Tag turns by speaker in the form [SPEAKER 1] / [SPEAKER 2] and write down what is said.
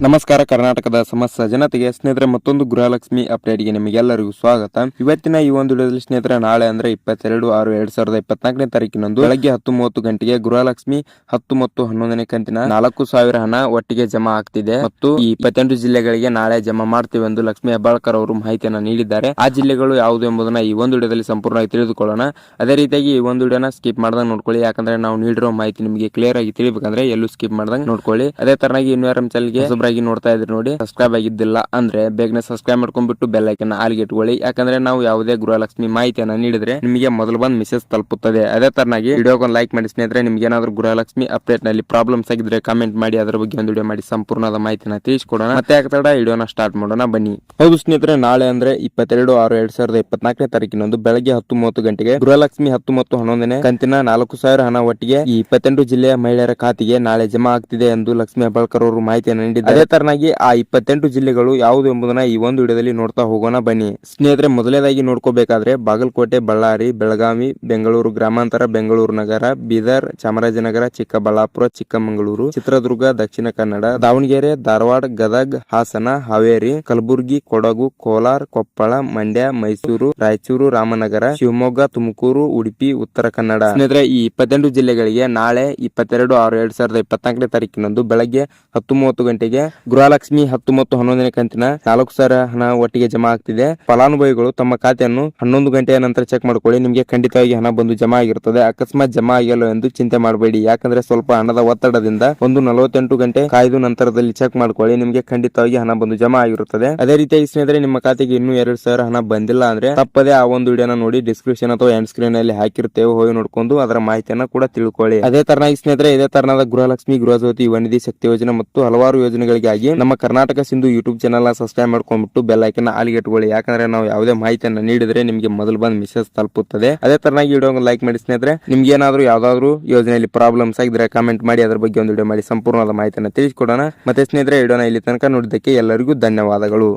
[SPEAKER 1] ನಮಸ್ಕಾರ. ಕರ್ನಾಟಕದ ಸಮಸ್ತ ಜನತೆಗೆ ಸ್ನೇಹಿತರೆ ಮತ್ತೊಂದು ಗೃಹಲಕ್ಷ್ಮಿ ಅಪ್ಡೇಟ್ಗೆ ನಿಮಗೆಲ್ಲರಿಗೂ ಸ್ವಾಗತ. ಇವತ್ತಿನ ಈ ಒಂದು ವಿಡಿಯೋದಲ್ಲಿ ಸ್ನೇಹಿತರೆ ನಾಳೆ ಅಂದ್ರೆ 22/6/2024ನೇ ತಾರೀಕಿನಂದು ಬೆಳಗ್ಗೆ 10:30 ಗಂಟೆಗೆ ಗೃಹಲಕ್ಷ್ಮಿ 10 ಮತ್ತು 11ನೇ ಕಂತಿನ 4,000 ಹಣ ಒಟ್ಟಿಗೆ ಜಮಾ ಆಗ್ತಿದೆ ಮತ್ತು ಈ 28 ಜಿಲ್ಲೆಗಳಿಗೆ ನಾಳೆ ಜಮಾ ಮಾಡ್ತೀವಿ ಎಂದು ಲಕ್ಷ್ಮಿ ಹೆಬ್ಬಾಳ್ಕರ್ ಅವರು ಮಾಹಿತಿಯನ್ನು ನೀಡಿದ್ದಾರೆ. ಆ ಜಿಲ್ಲೆಗಳು ಯಾವುದು ಎಂಬುದನ್ನ ಈ ಒಂದು ವಿಡಿಯೋದಲ್ಲಿ ಸಂಪೂರ್ಣವಾಗಿ ತಿಳಿದುಕೊಳ್ಳೋಣ. ಅದೇ ರೀತಿಯಾಗಿ ಈ ಒಂದು ವಿಡಿಯೋನ ಸ್ಕಿಪ್ ಮಾಡ್ದಂಗೆ ನೋಡ್ಕೊಳ್ಳಿ, ಯಾಕಂದ್ರೆ ನಾವು ನೀಡಿರೋ ಮಾಹಿತಿ ನಿಮಗೆ ಕ್ಲಿಯರ್ ಆಗಿ ತಿಳಿಬೇಕಂದ್ರೆ ಎಲ್ಲೂ ಸ್ಕಿಪ್ ಮಾಡ್ದಂಗೆ ನೋಡ್ಕೊಳ್ಳಿ. ಅದೇ ತರನಾಗಿ ಇನ್ನು ಯಾರು ಚಾನಲ್ಗೆ ನೋಡ್ತಾ ಇದ್ರಿ ನೋಡಿ, ಸಬ್ಸ್ಕ್ರೈಬ್ ಆಗಿದ್ದಿಲ್ಲ ಅಂದ್ರೆ ಬೇಗನೆ ಸಬ್ಸ್ಕ್ರೈಬ್ ಮಾಡ್ಕೊಂಡ್ಬಿಟ್ಟು ಬೆಲ್ ಐಕನ್ ಆಲ್ಗೆ ಇಟ್ಕೊಳ್ಳಿ. ಯಾಕಂದ್ರೆ ನಾವು ಯಾವುದೇ ಗೃಹಲಕ್ಷ್ಮಿ ಮಾಹಿತಿಯನ್ನ ನೀಡಿದ್ರೆ ನಿಮಗೆ ಮೊದಲು ಬಂದ್ ಮೆಸೇಜ್ ತಲುಪುತ್ತದೆ. ಅದೇ ತರನಾಗಿ ವಿಡಿಯೋಗೊಂದು ಲೈಕ್ ಮಾಡಿ ಸ್ನೇಹಿತರೆ. ನಿಮ್ಗೆ ಏನಾದ್ರು ಗೃಹಲಕ್ಷ್ಮಿ ಅಪ್ಡೇಟ್ ನಲ್ಲಿ ಪ್ರಾಬ್ಲಮ್ಸ್ ಆಗಿದ್ರೆ ಕಾಮೆಂಟ್ ಮಾಡಿ, ಅದರ ಬಗ್ಗೆ ಒಂದು ವಿಡಿಯೋ ಮಾಡಿ ಸಂಪೂರ್ಣದ ಮಾಹಿತಿನ ತಿಳಿಸ್ಕೊಡೋಣ. ಮತ್ತೆ ಯಾಕಂದ್ರೆ ವಿಡಿಯೋನ ಸ್ಟಾರ್ಟ್ ಮಾಡೋಣ ಬನ್ನಿ. ಹೌದು ಸ್ನೇಹಿತರೆ, ನಾಳೆ ಅಂದ್ರೆ 22/6/2024ನೇ ತಾರೀಕಿನಂದು ಬೆಳಗ್ಗೆ 10:30 ಗಂಟೆಗೆ ಗೃಹಲಕ್ಷ್ಮಿ 10 ಮತ್ತು 11ನೇ ಕಂತಿನ 4,000 ಹಣ ಒಟ್ಟಿಗೆ ಈ 28 ಜಿಲ್ಲೆಯ ಮಹಿಳೆಯರ ಖಾತೆಗೆ ನಾಳೆ ಜಮಾ ಆಗ್ತಿದೆ ಎಂದು ಲಕ್ಷ್ಮಿ ಹೆಬ್ಬಾಳ್ಕರ್ ಅವರು ಮಾಹಿತಿಯನ್ನು ನೀಡಿದ್ದಾರೆ. ಅದೇ ತರನಾಗಿ ಆ 28 ಜಿಲ್ಲೆಗಳು ಯಾವುದು ಎಂಬುದನ್ನ ಈ ಒಂದು ವಿಡಿಯೋದಲ್ಲಿ ನೋಡ್ತಾ ಹೋಗೋಣ ಬನ್ನಿ. ಸ್ನೇಹಿತರೆ, ಮೊದಲನೇದಾಗಿ ನೋಡ್ಕೋಬೇಕಾದ್ರೆ ಬಾಗಲಕೋಟೆ, ಬಳ್ಳಾರಿ, ಬೆಳಗಾವಿ, ಬೆಂಗಳೂರು ಗ್ರಾಮಾಂತರ, ಬೆಂಗಳೂರು ನಗರ, ಬೀದರ್, ಚಾಮರಾಜನಗರ, ಚಿಕ್ಕಬಳ್ಳಾಪುರ, ಚಿಕ್ಕಮಗಳೂರು, ಚಿತ್ರದುರ್ಗ, ದಕ್ಷಿಣ ಕನ್ನಡ, ದಾವಣಗೆರೆ, ಧಾರವಾಡ, ಗದಗ್, ಹಾಸನ, ಹಾವೇರಿ, ಕಲಬುರಗಿ, ಕೊಡಗು, ಕೋಲಾರ, ಕೊಪ್ಪಳ, ಮಂಡ್ಯ, ಮೈಸೂರು, ರಾಯಚೂರು, ರಾಮನಗರ, ಶಿವಮೊಗ್ಗ, ತುಮಕೂರು, ಉಡುಪಿ, ಉತ್ತರ ಕನ್ನಡ. ಸ್ನೇಹಿತರೆ, ಈ 28 ಜಿಲ್ಲೆಗಳಿಗೆ ನಾಳೆ 22/6/2024ನೇ ತಾರೀಕಿನಂದು ಬೆಳಗ್ಗೆ 10:30 ಗಂಟೆಗೆ ಗೃಹಲಕ್ಷ್ಮಿ 10 ಮತ್ತು 11ನೇ ಕಂತಿನ 4,000 ಹಣ ಒಟ್ಟಿಗೆ ಜಮಾ ಆಗ್ತಿದೆ. ಫಲಾನುಭವಿಗಳು ತಮ್ಮ ಖಾತೆಯನ್ನು 11 ಗಂಟೆಯ ನಂತರ ಚೆಕ್ ಮಾಡ್ಕೊಳ್ಳಿ. ನಿಮಗೆ ಖಂಡಿತವಾಗಿ ಹಣ ಬಂದು ಜಮಾ ಆಗಿರುತ್ತದೆ. ಅಕಸ್ಮಾತ್ ಜಮಾ ಆಗಿಲ್ಲ ಎಂದು ಚಿಂತೆ ಮಾಡಬೇಡಿ, ಯಾಕಂದ್ರೆ ಸ್ವಲ್ಪ ಹಣದ ಒತ್ತಡದಿಂದ 48 ಗಂಟೆ ಕಾಯ್ದು ನಂತರದಲ್ಲಿ ಚೆಕ್ ಮಾಡ್ಕೊಳ್ಳಿ. ನಿಮಗೆ ಖಂಡಿತವಾಗಿ ಹಣ ಬಂದು ಜಮಾ ಆಗಿರುತ್ತದೆ. ಅದೇ ರೀತಿಯಾಗಿ ಸ್ನೇಹಿತರೆ, ನಿಮ್ಮ ಖಾತೆಗೆ ಇನ್ನೂ 2,000 ಹಣ ಬಂದಿಲ್ಲ ಅಂದ್ರೆ ತಪ್ಪದೆ ಆ ಒಂದು ವಿಡಿಯೋನ ನೋಡಿ ಡಿಸ್ಕ್ರಿಪ್ಷನ್ ಅಥವಾ ಎಂಡ್ ಸ್ಕ್ರೀನ್ ಅಲ್ಲಿ ಹಾಕಿರ್ತೇವೆ, ಹೋಗಿ ನೋಡ್ಕೊಂಡು ಅದರ ಮಾಹಿತಿಯನ್ನ ಕೂಡ ತಿಳ್ಕೊಳ್ಳಿ. ಅದೇ ತರನಾಗಿ ಸ್ನೇಹಿತರೆ, ಇದೇ ತರನಾದ ಗೃಹಲಕ್ಷ್ಮಿ, ಗೃಹಜ್ಯೋತಿ, ಯುವನಿಧಿ, ಶಕ್ತಿ ಯೋಜನೆ ಮತ್ತು ಹಲವಾರು ಯೋಜನೆಗಳಿಗಾಗಿ ನಮ್ಮ Karnataka Sindhu YouTube channel subscribe ಮಾಡ್ಕೊಂಡ್ಬಿಟ್ಟು ಬೆಲ್ ಐಕನ್ ಆಲ್ಗೆ ಇಟ್ಕೊಳ್ಳಿ. ಯಾಕಂದ್ರೆ ನಾವು ಯಾವುದೇ ಮಾಹಿತಿಯನ್ನು ನೀಡಿದ್ರೆ ನಿಮಗೆ ಮೊದಲು ಬಂದ್ ಮೆಸೇಜ್ ತಲುಪುತ್ತದೆ. ಅದೇ ತರನಾಗಿ ವಿಡಿಯೋ ಲೈಕ್ ಮಾಡಿ ಸ್ನೇಹಿತರೆ. ನಿಮ್ಗೆ ಏನಾದ್ರು ಯಾವ್ದಾದ್ರು ಯೋಜನೆಯಲ್ಲಿ ಪ್ರಾಬ್ಲಮ್ಸ್ ಆಗಿದ್ರೆ ಕಾಮೆಂಟ್ ಮಾಡಿ, ಅದರ ಬಗ್ಗೆ ಒಂದು ವಿಡಿಯೋ ಮಾಡಿ ಸಂಪೂರ್ಣವಾದ ಮಾಹಿತಿಯನ್ನು ತಿಳಿಸಿಕೊಡೋಣ. ಮತ್ತೆ ಸ್ನೇಹಿತರೆ, ವಿಡಿಯೋನ ಇಲ್ಲಿ ತನಕ ನೋಡಿದ್ದಕ್ಕೆ ಎಲ್ಲರಿಗೂ ಧನ್ಯವಾದಗಳು.